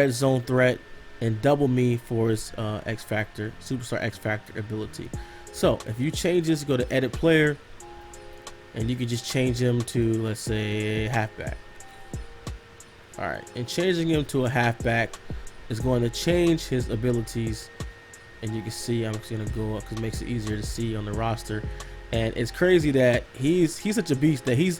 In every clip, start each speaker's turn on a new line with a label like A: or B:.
A: red zone threat, and double me for his XFactor, superstar XFactor ability. So if you change this, go to edit player, and you can just change him to, let's say, halfback. All right, and changing him to a halfback is going to change his abilities, and you can see I'm just gonna go up because it makes it easier to see on the roster. And it's crazy that he's such a beast that he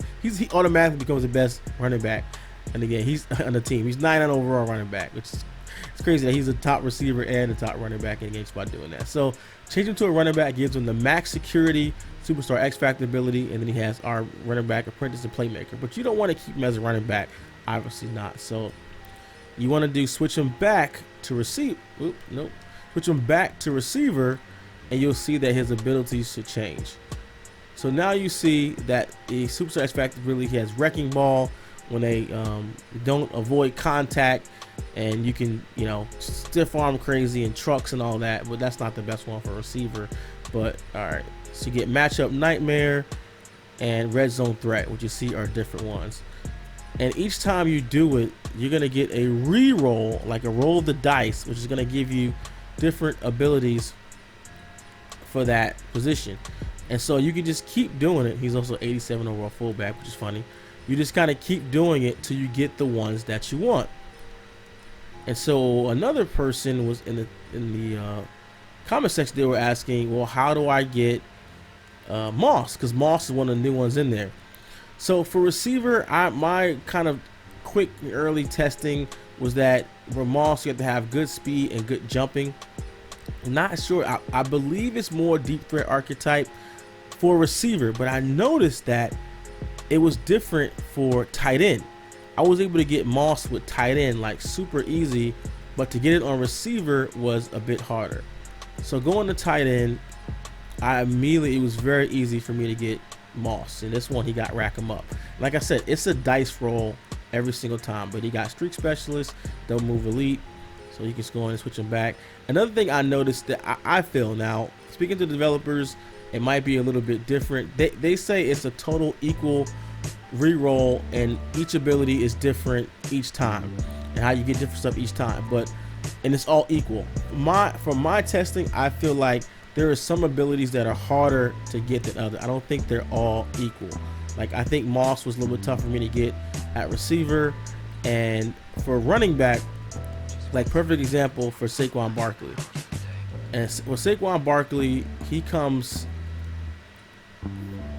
A: automatically becomes the best running back. And again, he's on the team. He's 9 overall running back, which is, it's crazy that he's a top receiver and a top running back in the game by doing that. So change him to a running back gives him the max security, superstar X-Factor ability, and then he has our running back apprentice and playmaker. But you don't want to keep him as a running back, obviously not. So you want to do switch him back to receive. Nope. Switch him back to receiver, and you'll see that his abilities should change. So now you see that the superstar X-Factor really has wrecking ball when they don't avoid contact, and you can, you know, stiff arm crazy and trucks and all that, but that's not the best one for a receiver. But all right, so you get matchup nightmare and red zone threat, which you see are different ones. And each time you do it, you're gonna get a re-roll, like a roll of the dice, which is gonna give you different abilities for that position. And so you can just keep doing it. He's also 87 overall fullback, which is funny. You just kind of keep doing it till you get the ones that you want. And so another person was in the comment section. They were asking, well, how do I get Moss? Because Moss is one of the new ones in there. So for receiver, my kind of quick early testing was that for Moss, you have to have good speed and good jumping. I'm not sure. I believe it's more deep threat archetype for receiver, but I noticed that it was different for tight end. I was able to get Moss with tight end like super easy, but to get it on receiver was a bit harder. So going to tight end, it was very easy for me to get Moss. And this one, he got rack him up. Like I said, it's a dice roll every single time, but he got streak specialist, double move elite, so you can just go in and switch him back. Another thing I noticed that I feel now, speaking to developers, it might be a little bit different. They say it's a total equal re-roll, and each ability is different each time, and how you get different stuff each time. And it's all equal. From my testing, I feel like there are some abilities that are harder to get than others. I don't think they're all equal. Like I think Moss was a little bit tough for me to get at receiver, and for running back, like perfect example for Saquon Barkley. And with Saquon Barkley,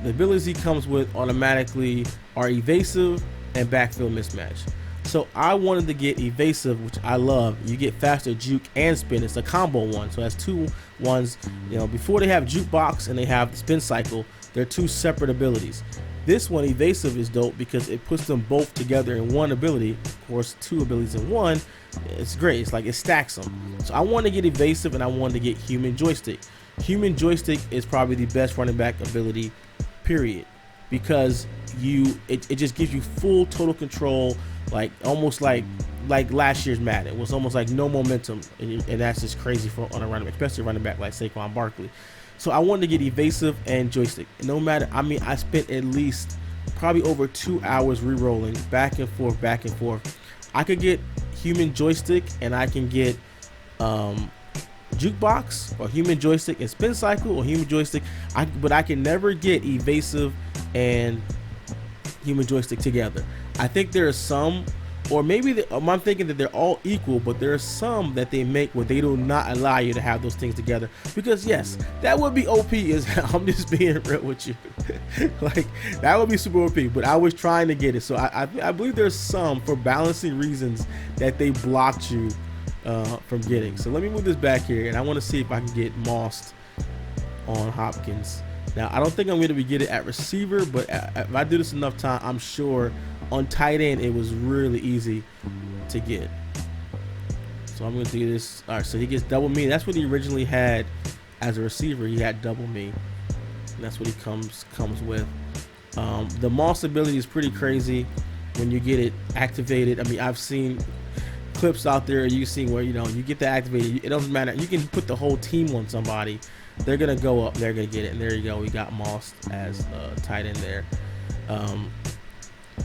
A: the abilities he comes with automatically are evasive and backfield mismatch. So I wanted to get evasive, which I love. You get faster juke and spin. It's a combo one, so that's two ones. You know, before they have jukebox and they have the spin cycle, they're two separate abilities. This one, evasive, is dope because it puts them both together in one ability. Of course, two abilities in one. It's great. It's like it stacks them. So I wanted to get evasive, and I wanted to get human joystick. Human joystick is probably the best running back ability, period, because it just gives you full total control, like almost like last year's Madden. It was almost like no momentum, and that's just crazy on a running back, especially a running back like Saquon Barkley. So I wanted to get evasive and joystick. No matter, I spent at least probably over 2 hours re-rolling back and forth. I could get human joystick, and I can get jukebox, or human joystick and spin cycle, or human joystick. But I can never get evasive and human joystick together. I think there are some, or maybe I'm thinking that they're all equal, but there are some that they make where they do not allow you to have those things together. Because yes, that would be OP. I'm just being real with you. Like that would be super OP. But I was trying to get it, so I believe there's some, for balancing reasons, that they blocked you from getting. So let me move this back here, and I want to see if I can get Mossed on Hopkins. Now I don't think I'm going to be getting it at receiver, but if I do this enough time, I'm sure on tight end it was really easy to get. So I'm going to do this. All right, so he gets double me. That's what he originally had as a receiver. He had double me, and that's what he comes with. The Moss ability is pretty crazy when you get it activated. I mean, I've seen clips out there you see where, you know, you get that activated, it doesn't matter, you can put the whole team on somebody, they're gonna go up, they're gonna get it. And there you go, we got Moss as tight end there.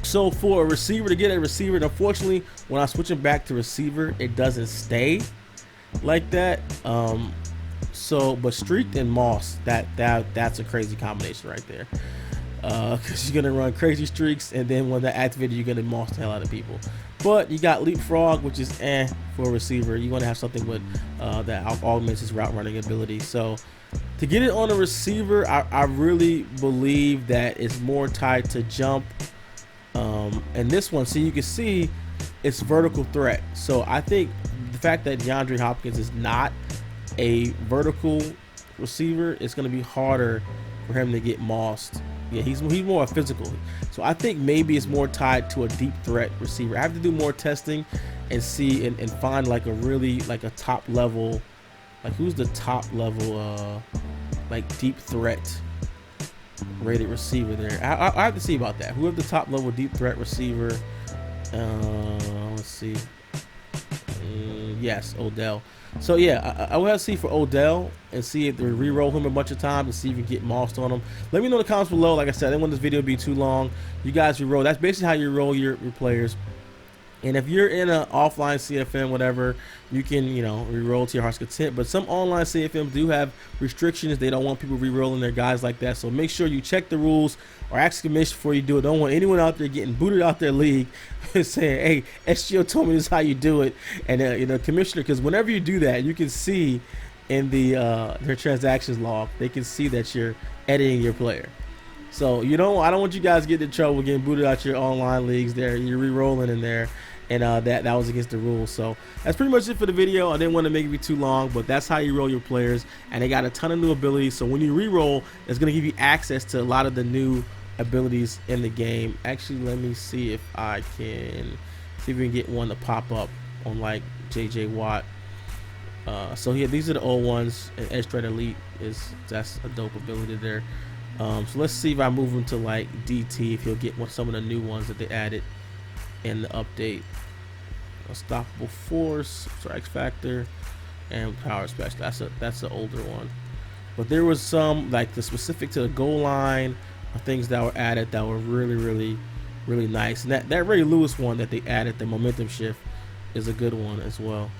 A: So for a receiver, to get a receiver, unfortunately, when I'm switching back to receiver, it doesn't stay like that. So but streaked and moss, that's a crazy combination right there. Because you're gonna run crazy streaks, and then when that activated, you're gonna moss the hell out of people. But you got leapfrog, which is for a receiver. You're gonna have something with that augments his route running ability. So to get it on a receiver, I really believe that it's more tied to jump. And this one, so you can see it's vertical threat. So I think the fact that DeAndre Hopkins is not a vertical receiver, it's going to be harder for him to get mossed. Yeah, he's more a physical. So I think maybe it's more tied to a deep threat receiver. I have to do more testing and see and find like a really like a top level, like who's the top level like deep threat rated receiver there. I have to see about that. Who have the top level deep threat receiver? Let's see. Yes, Odell. So yeah, I will have to see for Odell and see if they re-roll him a bunch of times and see if you get mossed on him. Let me know in the comments below. Like I said, I didn't want this video to be too long. You guys re-roll. That's basically how you roll your players. And if you're in an offline CFM, whatever, you can, re-roll to your heart's content. But some online CFMs do have restrictions. They don't want people re-rolling their guys like that. So make sure you check the rules or ask commission before you do it. Don't want anyone out there getting booted out their league saying, hey, SGO told me this is how you do it. And, commissioner, because whenever you do that, you can see in their transactions log, they can see that you're editing your player. So, I don't want you guys getting in trouble getting booted out your online leagues there. You're re-rolling in there. And that was against the rules. So that's pretty much it for the video. I didn't want to make it be too long, but that's how you roll your players. And they got a ton of new abilities. So when you re-roll, it's going to give you access to a lot of the new abilities in the game. Actually, let me see if I can see if we can get one to pop up on like JJ Watt. So yeah, these are the old ones. And Edge Threat Elite that's a dope ability there. So let's see if I move him to like DT, if he'll get some of the new ones that they added in the update. Unstoppable Force, so XFactor, and Power Special. That's the older one. But there was some like the specific to the goal line or things that were added that were really nice. And that Ray Lewis one that they added, the momentum shift, is a good one as well.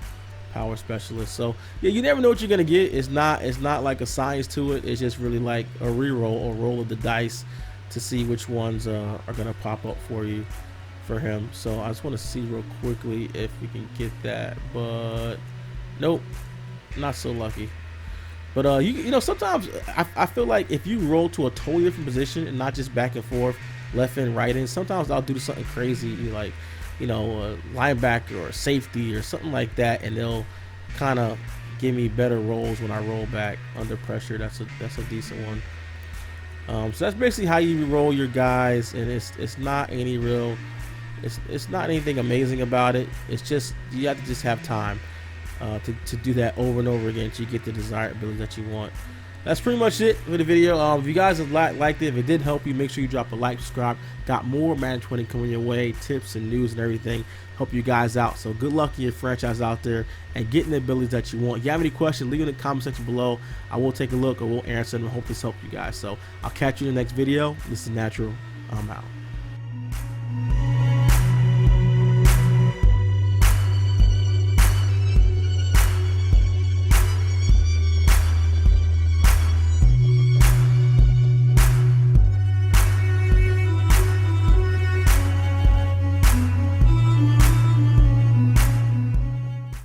A: Power Specialist. So yeah, you never know what you're gonna get. It's not like a science to it. It's just really like a reroll or roll of the dice to see which ones are gonna pop up for you. For him. So I just want to see real quickly if we can get that, but nope, not so lucky. But sometimes I feel like if you roll to a totally different position and not just back and forth, left in, right in, sometimes I'll do something crazy like a linebacker or a safety or something like that, and they'll kind of give me better rolls when I roll back under pressure. That's a decent one. So that's basically how you roll your guys, and it's not any real. It's not anything amazing about it. It's just you have to just have time to do that over and over again until you get the desired ability that you want. That's pretty much it for the video. If you guys have liked it, if it did help you, make sure you drop a like, subscribe. Got more Madden 20 coming your way, tips and news and everything. Help you guys out. So good luck in your franchise out there and getting the abilities that you want. If you have any questions, leave in the comment section below. I will take a look or we'll answer them. I hope this helped you guys. So I'll catch you in the next video. This is Natural. I'm out.